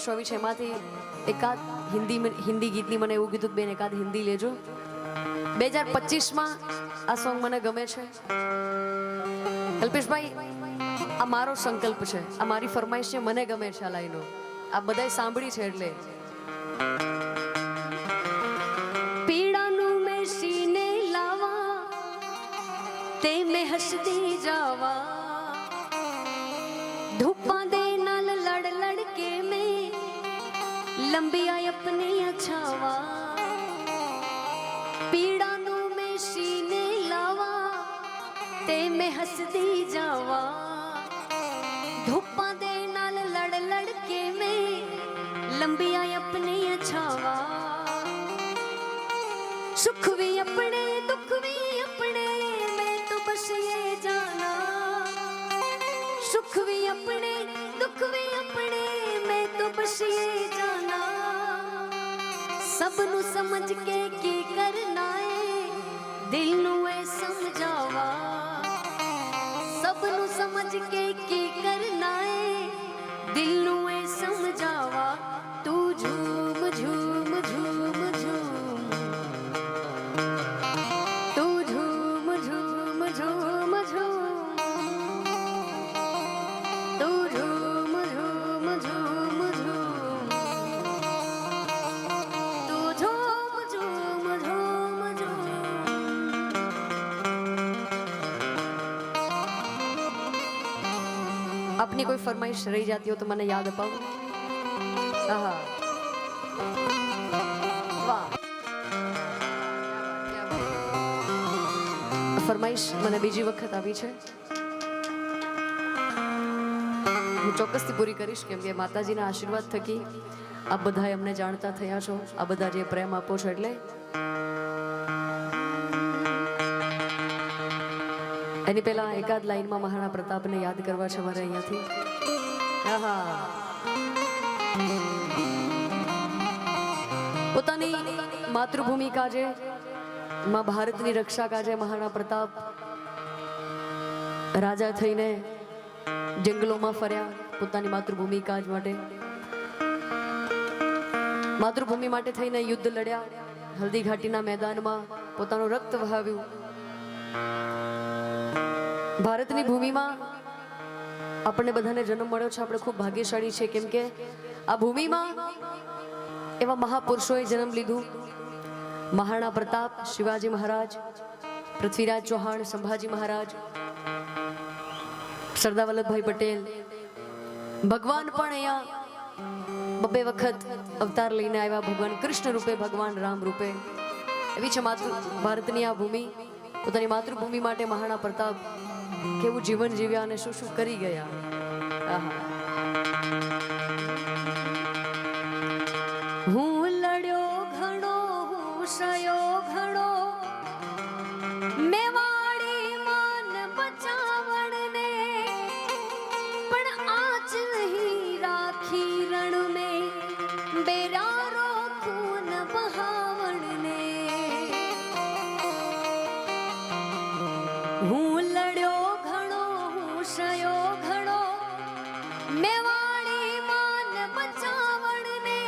ફરમાઈશો આવી છે, એમાંથી એકાદ હિન્દી ગીતની મને એવું કીધું બેન એકાદ હિન્દી લેજો. 2025માં આ સોંગ મને ગમે છે. કલ્પેશભાઈ, આ મારો સંકલ્પ છે, આ મારી ફરમાઈશ છે, મને ગમે છે આ લાઈનો. આ બધાય સાંભળી છે એટલે પીડાનું મેં સીને લાવા તે મેં હસદી જાવા धूपा दे नाल लड़ लड़ के मैं लंबी आई अपने अछावा पीड़ा नु मैं सीने लावा ते मैं हसदी जावा धूपा दे नाल लड़ लड़ के मैं लंबी आई अपने अछावा सुख भी अपने दुख भी अपने मैं तो बस ये जाना सुख भी अपने दुख भी अपने मैं तो बस ये जाना सबनु समझ के की करना है दिल नु ए समझावा सबनु समझ के की करना है दिल नु ए समझावा तू झूम झूम झूम झूम तू झूम झूम झूम झूम अपनी कोई फरमाइश रही जाती हो तो मैंने याद अपाओ. वाह, फरमाइश मैंने बीजी वक्त આવી છે. હું ચોક્કસથી પૂરી કરીશ કેમ કે માતાજીના આશીર્વાદ થકી આપ બધાએ અમને જાણતા થયા છો. આ બધા જે પ્રેમ આપો છો એટલે એની પહેલા એકાદ લાઈનમાં મહારાણા પ્રતાપને યાદ કરવા છે મારે અહીંયાથી. પોતાની માતૃભૂમિ કાજે માં ભારતની રક્ષા કાજે મહારાણા પ્રતાપ રાજા થઈને જંગલોમાં ફર્યા પોતાની માતૃભૂમિ કાજ માટે. માતૃભૂમિ માટે થઈને યુદ્ધ લડ્યા. હલ્દી ઘાટીના મેદાનમાં પોતાનું રક્ત વહાવ્યું. ભારતની ભૂમિમાં આપણને બધાને જન્મ મળ્યો છે. આપણે ખૂબ ભાગ્યશાળી છે કેમ કે આ ભૂમિમાં એવા મહાપુરુષોએ જન્મ લીધું. મહારાણા પ્રતાપ, શિવાજી મહારાજ, પૃથ્વીરાજ ચૌહાણ, સંભાજી મહારાજ, સરદાર વલ્લભભાઈ પટેલ. ભગવાન પણ અહીંયા બબે વખત અવતાર લઈને આવ્યા. ભગવાન કૃષ્ણ રૂપે, ભગવાન રામ રૂપે. એવી છે ભારતની આ ભૂમિ. પોતાની માતૃભૂમિ માટે મહારાણા પ્રતાપ કેવું જીવન જીવ્યા અને શું શું કરી ગયા. હું લડ્યો ઘણો, હું સયો ઘણો, મેવાડી માન બચાવણને પણ આજ નહીં રાખી રણ में બેરારો ખૂન બહાવણને. હું લડ્યો ઘણો, હું સયો ઘણો, મેવાડી માન બચાવણને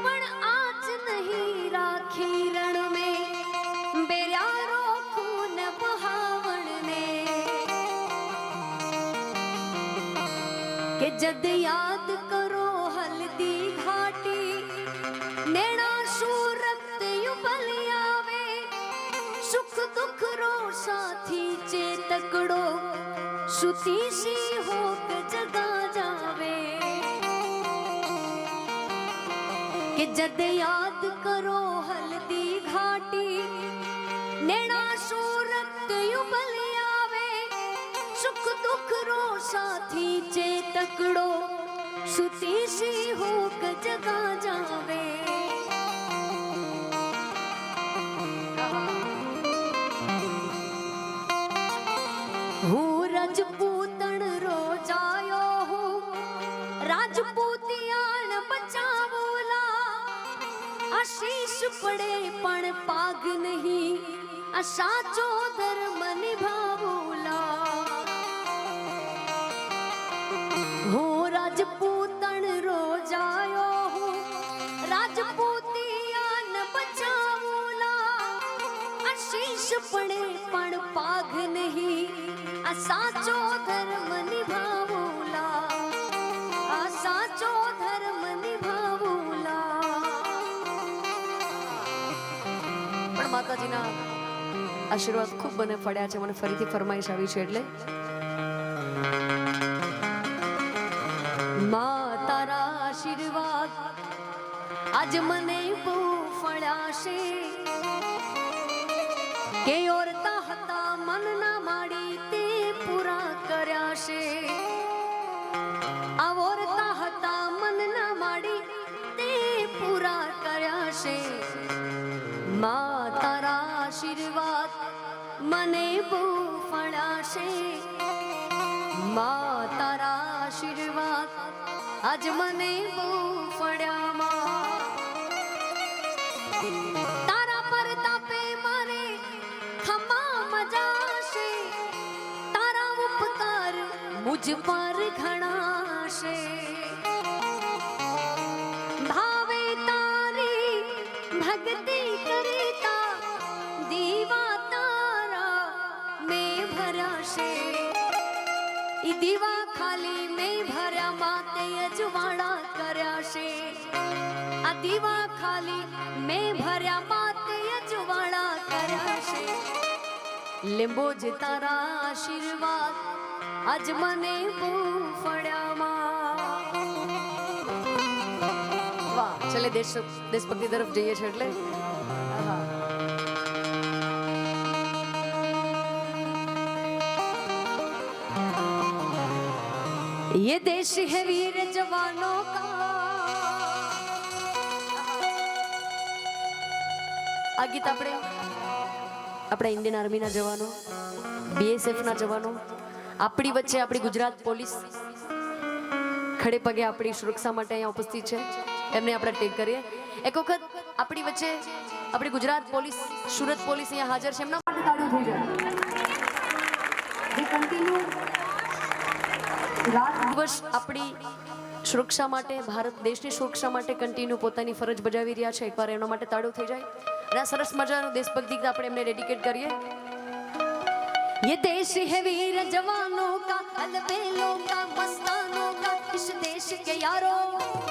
પણ આજ નહીં રાખી રણ में બેરારો ખૂન બહાવણને. કે જદ યાદ કરો હલ્દી ઘાટી નેણા સુરત યુબલી આવે સુખ દુઃખ રો સાથી ચેતકડો સુતી સી હોક જગા જાવે. કે જદ યાદ કરો હલ્દી ઘાટી નેણા સુરત યુબલી આવે સુખ દુઃખ રો સાથી ચેતકડો સુતી સી હોક જગા જાવે. હું રાજપૂતણ રોજાયો હું રાજપૂતિયાણ બચાવોલા. આશીષ પડે પણ પાગ નહીં આ સાચો ધર્મ નિભાવોલા. હું રાજપૂતણ रोजायो हूँ राजपूतिया न बचावूला आशीष पड़े पण पाग नहीं आ साचो धर्म निभावूला आ साचो धर्म निभावूला पण माताजीना आशीर्वाद खूब મને ફળ્યા છે મને ફરીથી ફરમાઈશ આવી છે એટલે માં તારા આશીર્વાદ આજ મને બહુ ફળ્યા છે કે ઓરતા હતા મનના માડી તે પૂરા કર્યા છે આ ઓરતા હતા મનના માડી તે પૂરા કર્યા છે માં તારા આશીર્વાદ મને બહુ ફળ્યા છે માં તારા આશીર્વાદ આજ મને બહુ ફળ્યા માં તારા પરતાપે મારે ખમા મજાશે તારા ઉપકાર મુજ પર ઘણા છે ભાવે તારી ભક્તિ કરતા દીવા ई दीवा खाली में भर्या माते अजवाड़ा कर्या शे आ दीवा खाली में भर्या माते अजवाड़ा कर्या शे लिंबोज तारा आशीर्वाद आज मने बहू फळ्या मा वाह चले देशभक्ति तरफ जઈએ છે એટલે ये देश है वीर जवानों का आ गीत अपने इंडियन आर्मी ना जवानों बीएसएफ ना जवानों अपनी वच्चे अपनी गुजरात पुलिस खड़े पगे अपनी सुरक्षा माटे अहींया उपस्थित है एमने आपणे टेग करीए एक वखत अपनी वच्चे अपनी गुजरात पुलिस सूरत पुलिस अहींया हाजर छे एमना माटे ताळीओ थई जाय जे कंटिन्यू रात दिवस अपनी सुरक्षा माटे भारत देशनी सुरक्षा माटे कंटिन्यू पोतानी फरज बजावी रह्या छे एकवार एमना माटे ताळीओ थई जाय અને આ સરસ મજાનું દેશભક્તિ ગીત આપણે એમને ડેડિકેટ કરીએ ये देश है वीर जवानों का अलबेलों का मस्तानों का इस देश के यारों